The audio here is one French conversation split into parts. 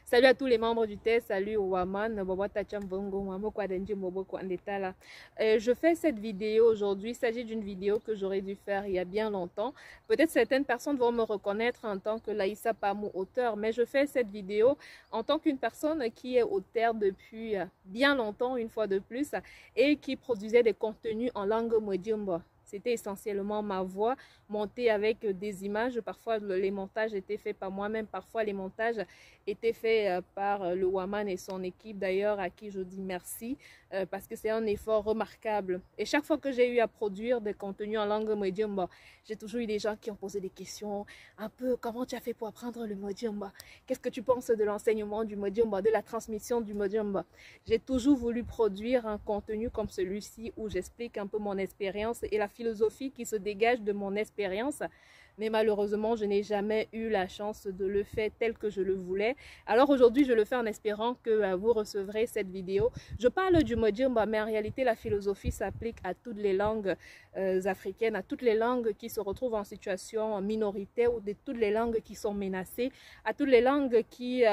Salut à tous les membres du test, salut Waman, je fais cette vidéo aujourd'hui, il s'agit d'une vidéo que j'aurais dû faire il y a bien longtemps. Peut-être certaines personnes vont me reconnaître en tant que Laïssa Pamou auteur, mais je fais cette vidéo en tant qu'une personne qui est auteur depuis bien longtemps, une fois de plus, et qui produisait des contenus en langue Mojimbo. C'était essentiellement ma voix montée avec des images. Parfois, les montages étaient faits par moi-même. Parfois, les montages étaient faits par le Waman et son équipe, d'ailleurs, à qui je dis merci, parce que c'est un effort remarquable. Et chaque fois que j'ai eu à produire des contenus en langue Mojimbo, j'ai toujours eu des gens qui ont posé des questions. Un peu, comment tu as fait pour apprendre le Mojimbo? Qu'est-ce que tu penses de l'enseignement du Mojimbo, de la transmission du Mojimbo? J'ai toujours voulu produire un contenu comme celui-ci où j'explique un peu mon expérience et la philosophie qui se dégage de mon expérience, mais malheureusement je n'ai jamais eu la chance de le faire tel que je le voulais. Alors aujourd'hui je le fais en espérant que vous recevrez cette vidéo. Je parle du Mojimbo, mais en réalité la philosophie s'applique à toutes les langues africaines, à toutes les langues qui se retrouvent en situation minoritaire ou de toutes les langues qui sont menacées, à toutes les langues qui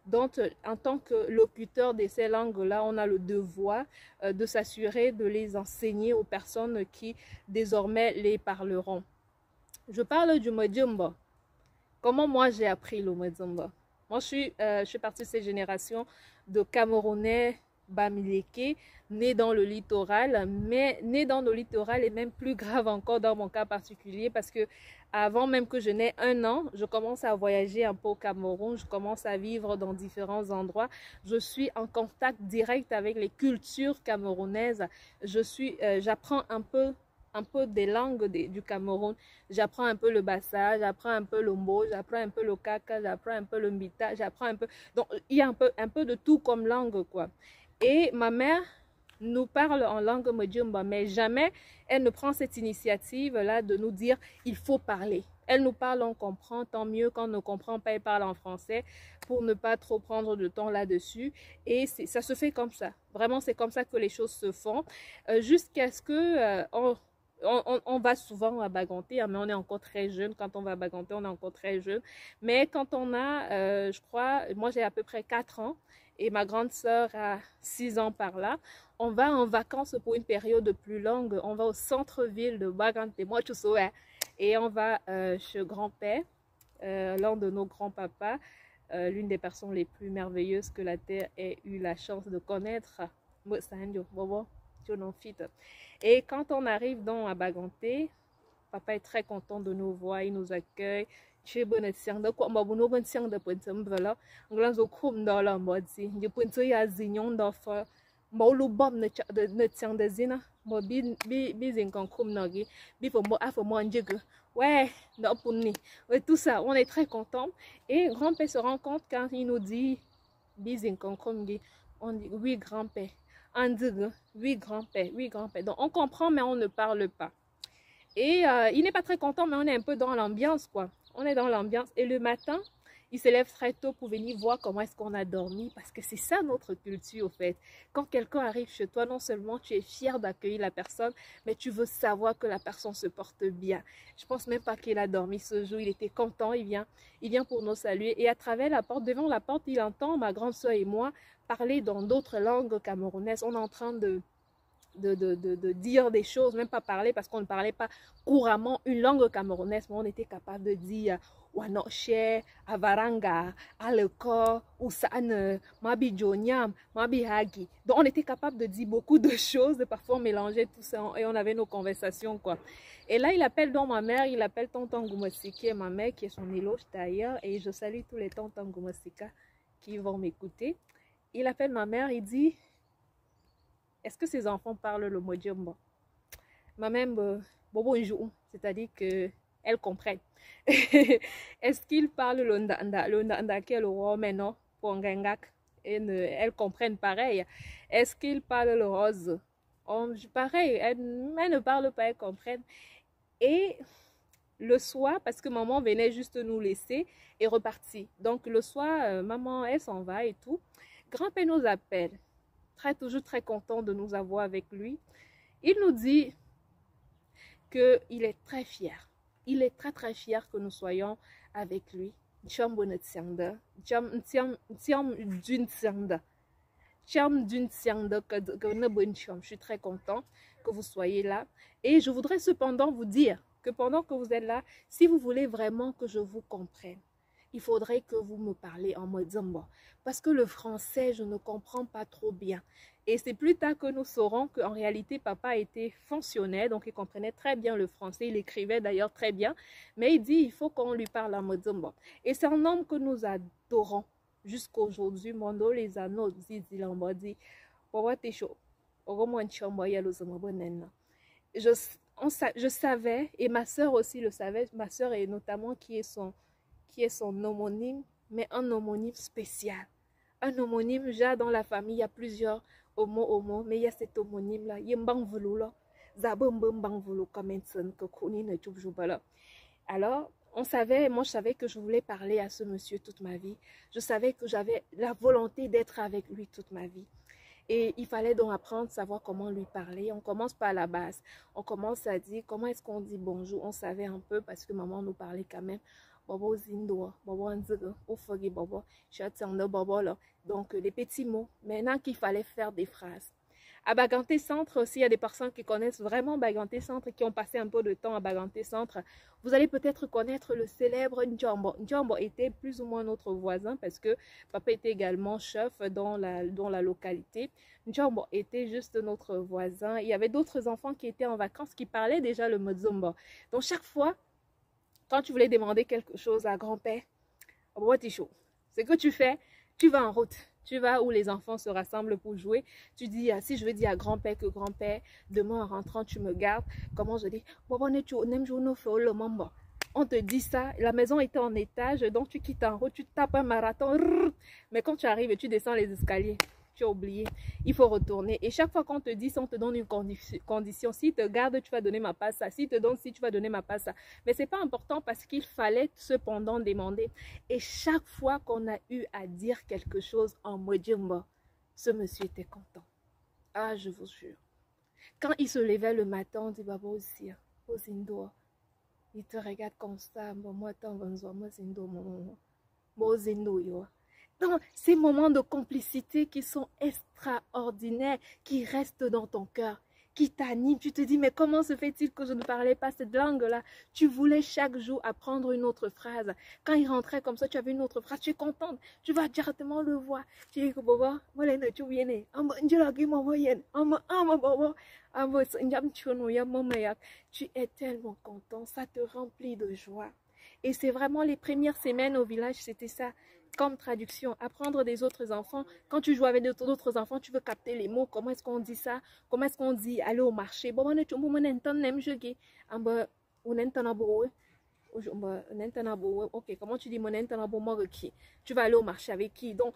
dont, en tant que locuteur de ces langues-là, on a le devoir de s'assurer de les enseigner aux personnes qui désormais les parleront. Je parle du Mojimbo. Comment moi j'ai appris le Mojimbo? Moi je suis partie de cette génération de Camerounais Bamileke, nés dans le littoral, mais nés dans le littoral et même plus grave encore dans mon cas particulier parce que avant même que je n'ai 1 an, je commence à voyager un peu au Cameroun, je commence à vivre dans différents endroits, je suis en contact direct avec les cultures camerounaises, j'apprends un peu des langues du Cameroun, j'apprends un peu le Bassa, j'apprends un peu le Mbo, j'apprends un peu le Kaka, j'apprends un peu le Mbita, j'apprends un peu, donc il y a un peu de tout comme langue quoi. Et ma mère nous parle en langue Mojimbo, mais jamais elle ne prend cette initiative-là de nous dire il faut parler. Elle nous parle, on comprend, tant mieux. Quand on ne comprend pas, elle parle en français pour ne pas trop prendre de temps là-dessus. Et ça se fait comme ça. Vraiment, c'est comme ça que les choses se font. Jusqu'à ce que on va souvent à Baganté, mais on est encore très jeune. Quand on va à Baganté, on est encore très jeune. Mais quand on a, je crois, moi j'ai à peu près 4 ans et ma grande sœur a 6 ans par là, on va en vacances pour une période plus longue. On va au centre-ville de Baganté, moi tu sais, et on va chez grand-père, l'un de nos grands-papas, l'une des personnes les plus merveilleuses que la Terre ait eu la chance de connaître. Et quand on arrive donc à Baganté, papa est très content de nous voir, il nous accueille. Chez bonne siang de quoi mabuno bonne siang de pontem vela nglanzo kum dans la modi je ponto ya zignon d'offre maulu bom ne siang de zina mo bi zin kon kum nogi bi fo mo afo mo njegu ouais no punni ouais, tout ça on est très content et grand-père se rend compte quand il nous dit bi zin kon kum gi on dit oui grand-père on dit oui grand-père, oui grand-père, donc on comprend mais on ne parle pas. Et il n'est pas très content, mais on est un peu dans l'ambiance, quoi. On est dans l'ambiance. Et le matin, il se lève très tôt pour venir voir comment est-ce qu'on a dormi. Parce que c'est ça notre culture, au fait. Quand quelqu'un arrive chez toi, non seulement tu es fier d'accueillir la personne, mais tu veux savoir que la personne se porte bien. Je pense même pas qu'il a dormi ce jour. Il était content, il vient pour nous saluer. Et à travers la porte, devant la porte, il entend ma grande soeur et moi parler dans d'autres langues camerounaises. On est en train de dire des choses, même pas parler parce qu'on ne parlait pas couramment une langue camerounaise, mais on était capable de dire Wanoche, Avaranga, Aleko, Oussane, Mabi Jonyam, Mabi Hagi. Donc on était capable de dire beaucoup de choses, parfois on mélangeait tout ça et on avait nos conversations quoi. Et là il appelle donc ma mère, il appelle tonton Goumassi qui est ma mère, qui est son éloge d'ailleurs, et je salue tous les tontons Goumassika qui vont m'écouter. Il appelle ma mère, il dit est-ce que ces enfants parlent le Mojimbo? Ma mère, bonjour, c'est-à-dire qu'elles comprennent. Est-ce qu'ils parlent le ndanda? Le ndanda qui est le roi maintenant pour Ngengak? Elles comprennent pareil. Est-ce qu'ils parlent le rose? Pareil, elles ne parlent pas, elles comprennent. Et le soir, parce que maman venait juste nous laisser et repartit. Donc le soir, maman, elle s'en va et tout. Grand-père nous appelle. Toujours très content de nous avoir avec lui. Il nous dit qu'il est très fier. Il est très fier que nous soyons avec lui Je suis très content que vous soyez là. Et je voudrais cependant vous dire que pendant que vous êtes là, si vous voulez vraiment que je vous comprenne, il faudrait que vous me parlez en mode Zamba. Parce que le français, je ne comprends pas trop bien. Et c'est plus tard que nous saurons qu'en réalité, papa était fonctionnaire, donc il comprenait très bien le français. Il écrivait d'ailleurs très bien. Mais il dit, il faut qu'on lui parle en mode Zamba. Et c'est un homme que nous adorons jusqu'à aujourd'hui. Mondo les anneaux, dit Lambadi. Je savais, et ma soeur aussi le savait, ma soeur est notamment qui est son homonyme, mais un homonyme spécial. Un homonyme, déjà dans la famille, il y a plusieurs homo, mais il y a cet homonyme-là. Alors, on savait, moi je savais que je voulais parler à ce monsieur toute ma vie. Je savais que j'avais la volonté d'être avec lui toute ma vie. Et il fallait donc apprendre à savoir comment lui parler. On commence par la base. On commence à dire comment est-ce qu'on dit bonjour. On savait un peu parce que maman nous parlait quand même. Donc les petits mots. Maintenant qu'il fallait faire des phrases. À Baganté Centre aussi, il y a des personnes qui connaissent vraiment Baganté Centre, qui ont passé un peu de temps à Baganté Centre. Vous allez peut-être connaître le célèbre Ndjambo. Ndjambo était plus ou moins notre voisin parce que papa était également chef dans la localité. Ndjambo était juste notre voisin. Il y avait d'autres enfants qui étaient en vacances qui parlaient déjà le Mozombo. Donc chaque fois, quand tu voulais demander quelque chose à grand-père, c'est que tu fais, tu vas en route. Tu vas où les enfants se rassemblent pour jouer. Tu dis, si je veux dire à grand-père que grand-père, demain en rentrant, tu me gardes. Comment je dis? On te dit ça. La maison était en étage, donc tu quittes en route, tu tapes un marathon. Mais quand tu arrives et tu descends les escaliers, tu as oublié. Il faut retourner. Et chaque fois qu'on te dit ça, on te donne une condition. Si te garde, tu vas donner ma passe. Si te donne, si tu vas donner ma passe. Mais ce n'est pas important parce qu'il fallait cependant demander. Et chaque fois qu'on a eu à dire quelque chose en Mojimba, ce monsieur était content. Ah, je vous jure. Quand il se levait le matin, on dit Baba aussi, Ozindo. Il te regarde comme ça. Moi, dans ces moments de complicité qui sont extraordinaires, qui restent dans ton cœur, qui t'animent, tu te dis, mais comment se fait-il que je ne parlais pas cette langue-là? Tu voulais chaque jour apprendre une autre phrase. Quand il rentrait comme ça, tu avais une autre phrase, tu es contente, tu vas directement le voir. Tu dis, tu es tellement content, ça te remplit de joie. Et c'est vraiment les premières semaines au village, c'était ça. Comme traduction, apprendre des autres enfants. Quand tu joues avec d'autres enfants, tu veux capter les mots. Comment est-ce qu'on dit ça? Comment est-ce qu'on dit aller au marché? Ok, comment tu dis qui? Tu vas aller au marché avec qui? Donc,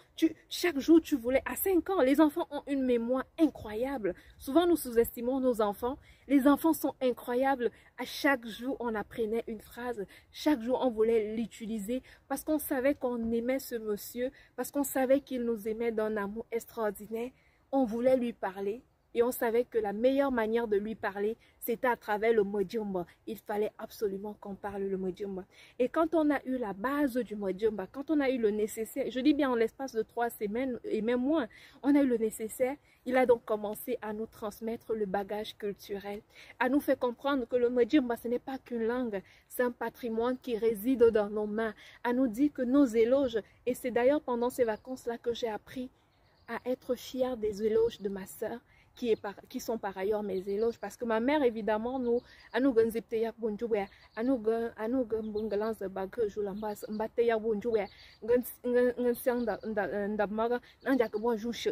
chaque jour, tu voulais, à 5 ans, les enfants ont une mémoire incroyable. Souvent, nous sous-estimons nos enfants. Les enfants sont incroyables. À chaque jour, on apprenait une phrase. Chaque jour, on voulait l'utiliser parce qu'on savait qu'on aimait ce monsieur, parce qu'on savait qu'il nous aimait d'un amour extraordinaire. On voulait lui parler. Et on savait que la meilleure manière de lui parler, c'était à travers le Mojimba. Il fallait absolument qu'on parle le Mojimba. Et quand on a eu la base du Mojimba, quand on a eu le nécessaire, je dis bien en l'espace de 3 semaines et même moins, on a eu le nécessaire, il a donc commencé à nous transmettre le bagage culturel, à nous faire comprendre que le Mojimba, ce n'est pas qu'une langue, c'est un patrimoine qui réside dans nos mains, à nous dire que nos éloges, et c'est d'ailleurs pendant ces vacances-là que j'ai appris à être fière des éloges de ma sœur, qui sont par ailleurs mes éloges, parce que ma mère, évidemment, nous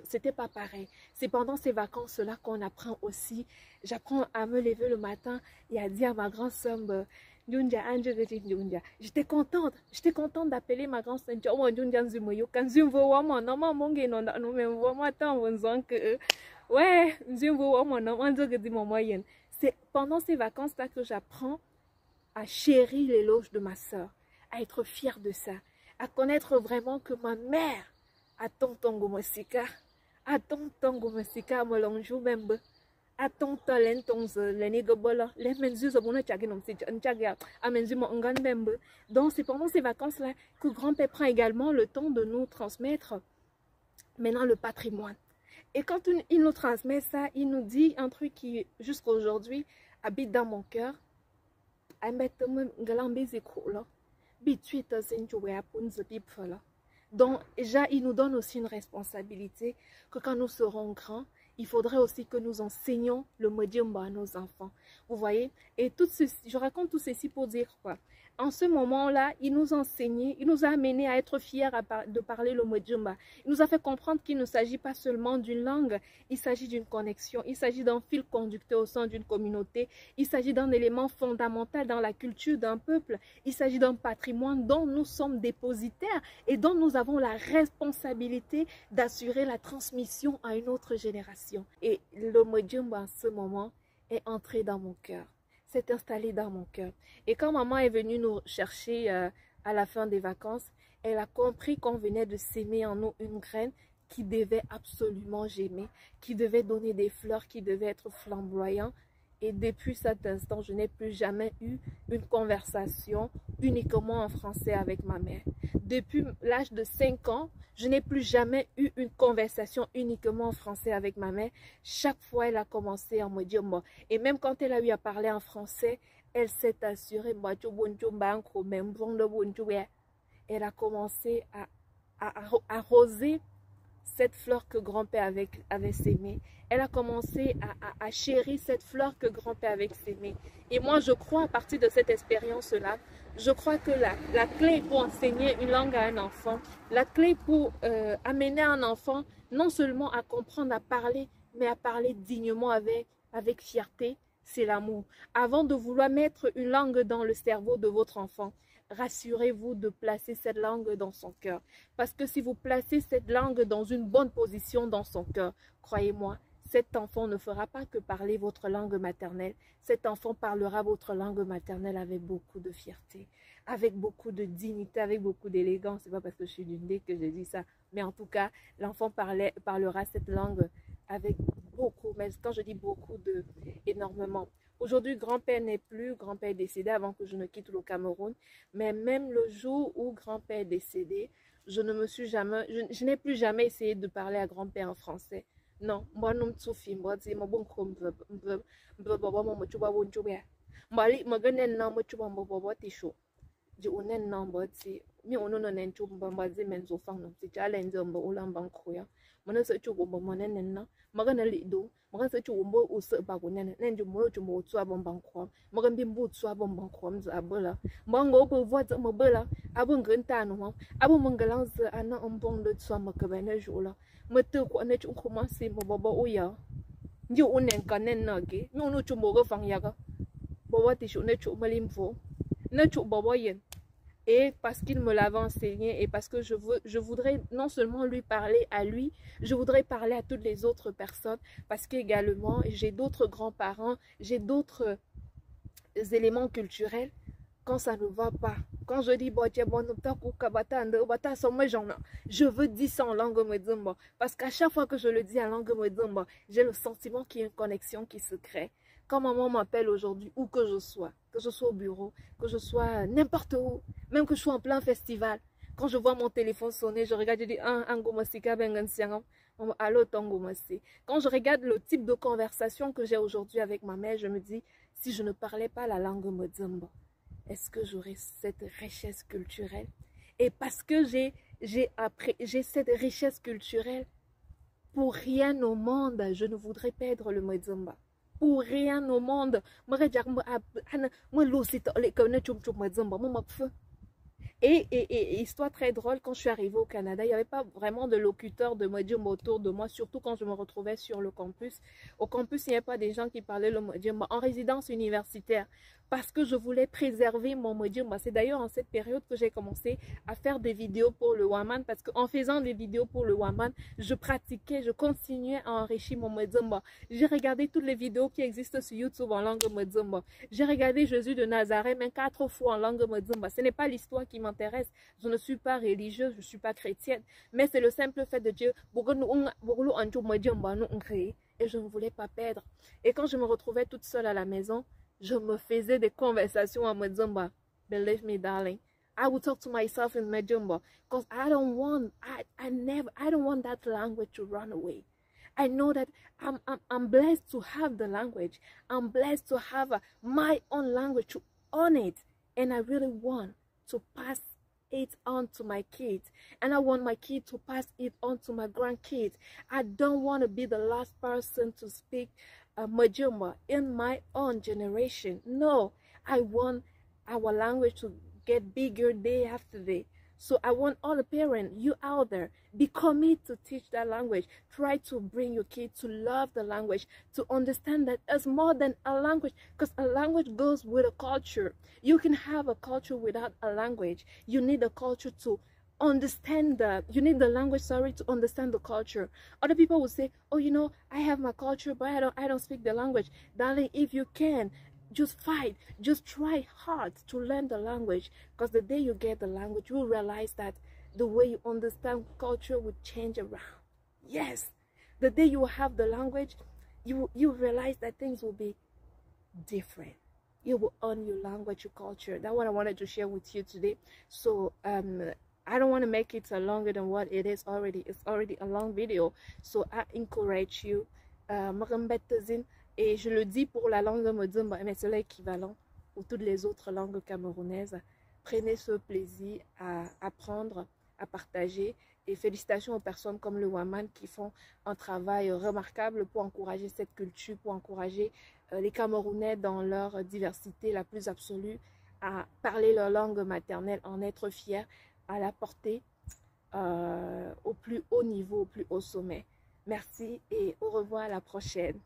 c'était pas pareil. C'est pendant ces vacances-là qu'on apprend aussi. J'apprends à me lever le matin et à dire à ma grande sœur, j'étais contente d'appeler ma grande sœur. Ouais, c'est pendant ces vacances-là que j'apprends à chérir l'éloge de ma soeur, à être fière de ça, à connaître vraiment que ma mère a tonton Gomosika, molonjou même, attends donc c'est pendant ces vacances-là que grand-père prend également le temps de nous transmettre maintenant le patrimoine. Et quand il nous transmet ça, il nous dit un truc qui jusqu'à aujourd'hui habite dans mon cœur. Donc déjà, il nous donne aussi une responsabilité que quand nous serons grands, il faudrait aussi que nous enseignions le Mojimba à nos enfants. Vous voyez? Et tout ceci, je raconte tout ceci pour dire quoi? En ce moment-là, il nous a enseigné, il nous a amené à être fiers de parler le Mojimba. Il nous a fait comprendre qu'il ne s'agit pas seulement d'une langue, il s'agit d'une connexion, il s'agit d'un fil conducteur au sein d'une communauté, il s'agit d'un élément fondamental dans la culture d'un peuple, il s'agit d'un patrimoine dont nous sommes dépositaires et dont nous avons la responsabilité d'assurer la transmission à une autre génération. Et le Mojimba en ce moment est entré dans mon cœur. S'est installé dans mon cœur. Et quand maman est venue nous chercher à la fin des vacances, elle a compris qu'on venait de s'aimer en nous une graine qui devait absolument germer, qui devait donner des fleurs, qui devait être flamboyant. Et depuis cet instant, je n'ai plus jamais eu une conversation uniquement en français avec ma mère. Depuis l'âge de 5 ans, je n'ai plus jamais eu une conversation uniquement en français avec ma mère. Chaque fois, elle a commencé à me dire, bon, et même quand elle a eu à parler en français, elle s'est assurée, elle a commencé à arroser cette fleur que grand-père avait sémée. Elle a commencé à chérir cette fleur que grand-père avait sémée. Et moi, je crois, à partir de cette expérience-là, je crois que la clé pour enseigner une langue à un enfant, la clé pour amener un enfant non seulement à comprendre, à parler, mais à parler dignement avec fierté, c'est l'amour. Avant de vouloir mettre une langue dans le cerveau de votre enfant, rassurez-vous de placer cette langue dans son cœur. Parce que si vous placez cette langue dans une bonne position dans son cœur, croyez-moi, cet enfant ne fera pas que parler votre langue maternelle. Cet enfant parlera votre langue maternelle avec beaucoup de fierté, avec beaucoup de dignité, avec beaucoup d'élégance. Ce n'est pas parce que je suis d'une dé que je dis ça. Mais en tout cas, l'enfant parlera cette langue avec beaucoup, mais quand je dis beaucoup, énormément. Aujourd'hui, grand-père n'est plus, grand-père est décédé avant que je ne quitte le Cameroun. Mais même le jour où grand-père est décédé, je n'ai plus jamais essayé de parler à grand-père en français. Non, moi non me moi dis moi bon comme moi tu vas bon tu vas mali maganen na moi tu vas moi tisho je onen na moi dis mi ono no nen tu moi dis men zo fang no ti challenge mba ulam bang khoya mana se tu bo mo nen na magana lido magana se tu bo u se ba go nen nen ju mo tu mo tu abon bang kho magan bim bu tu abon bang kho mza abola mango ko voit mo bela abon ganta no abon mangalan se ana ombong de tu ma ka bena jola me te ko ne chu commencer mo baba oya ndio onen kanen nage mi onu chu mo go fang yaga baba ti chu ne chu malimfo ne chu baba yen. Et parce qu'il me l'avait enseigné et parce que je voudrais non seulement lui parler à lui, je voudrais parler à toutes les autres personnes parce qu'également j'ai d'autres grands-parents, j'ai d'autres éléments culturels quand ça ne va pas. Quand je dis je veux dire ça en langue medimba parce qu'à chaque fois que je le dis en langue medimba, j'ai le sentiment qu'il y a une connexion qui se crée. Quand maman m'appelle aujourd'hui, où que je sois au bureau, que je sois n'importe où, même que je sois en plein festival, quand je vois mon téléphone sonner, je regarde, je dis quand je regarde le type de conversation que j'ai aujourd'hui avec ma mère, je me dis, si je ne parlais pas la langue medimba, est-ce que j'aurais cette richesse culturelle? Et parce que j'ai cette richesse culturelle, pour rien au monde, je ne voudrais perdre le medimba. Pour rien au monde. Et histoire très drôle, quand je suis arrivée au Canada, il n'y avait pas vraiment de locuteur de Mojimba autour de moi, surtout quand je me retrouvais sur le campus. Au campus, il n'y avait pas des gens qui parlaient le Mojimba en résidence universitaire parce que je voulais préserver mon Mojimba. C'est d'ailleurs en cette période que j'ai commencé à faire des vidéos pour le Waman parce qu'en faisant des vidéos pour le Waman, je pratiquais, je continuais à enrichir mon Mojimba. J'ai regardé toutes les vidéos qui existent sur YouTube en langue Mojimba. J'ai regardé Jésus de Nazareth même 4 fois en langue Mojimba. Ce n'est pas l'histoire qui m'intéresse. Je ne suis pas religieuse, je ne suis pas chrétienne. Mais c'est le simple fait de dire et je ne voulais pas perdre. Et quand je me retrouvais toute seule à la maison, je me faisais des conversations en me disant, bah, believe me, darling, I would talk to myself in Majumba because I don't want, I don't want that language to run away. I know that I'm blessed to have the language. I'm blessed to have my own language, to own it. And I really want to pass it on to my kids. And I want my kids to pass it on to my grandkids. I don't want to be the last person to speak Majumba in my own generation. No, I want our language to get bigger day after day. So I want all the parents, you out there, be committed to teach that language. Try to bring your kids to love the language, to understand that it's more than a language, because a language goes with a culture. You can have a culture without a language. You need a culture to understand that. You need the language, sorry, to understand the culture. Other people will say, oh, you know, I have my culture, but I don't speak the language. Darling, if you can, just fight, just try hard to learn the language, because the day you get the language, you'll realize that the way you understand culture will change around. Yes, the day you have the language, you realize that things will be different. You will own your language, your culture. That's what I wanted to share with you today. So I don't want to make it longer than what it is already. It's already a long video, so I encourage you. Et je le dis pour la langue Modumba, mais c'est l'équivalent pour toutes les autres langues camerounaises. Prenez ce plaisir à apprendre, à partager. Et félicitations aux personnes comme le Waman qui font un travail remarquable pour encourager cette culture, pour encourager les Camerounais dans leur diversité la plus absolue, à parler leur langue maternelle, en être fiers, à la porter au plus haut niveau, au plus haut sommet. Merci et au revoir à la prochaine.